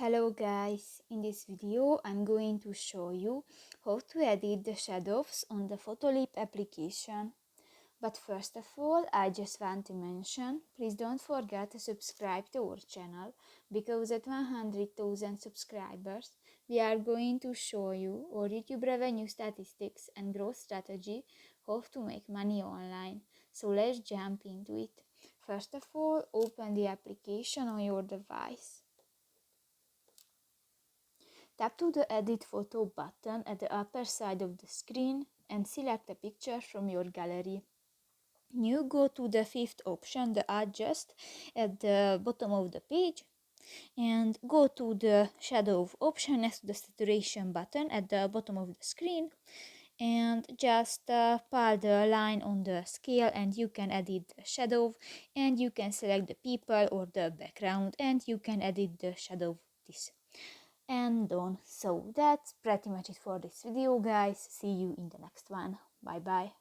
Hello guys, in this video I'm going to show you how to edit the shadows on the Photoleap application. But first of all, I just want to mention, please don't forget to subscribe to our channel, because at 100,000 subscribers we are going to show you our YouTube revenue statistics and growth strategy, how to make money online. So let's jump into it. First of all, open the application on your device. Tap to the Edit Photo button at the upper side of the screen and select a picture from your gallery. You go to the fifth option, the Adjust, at the bottom of the page, and go to the Shadow option next to the Saturation button at the bottom of the screen, and just pull the line on the scale and you can edit the shadow, and you can select the people or the background and you can edit the shadow this and done. So that's pretty much it for this video, guys. See you in the next one. Bye bye.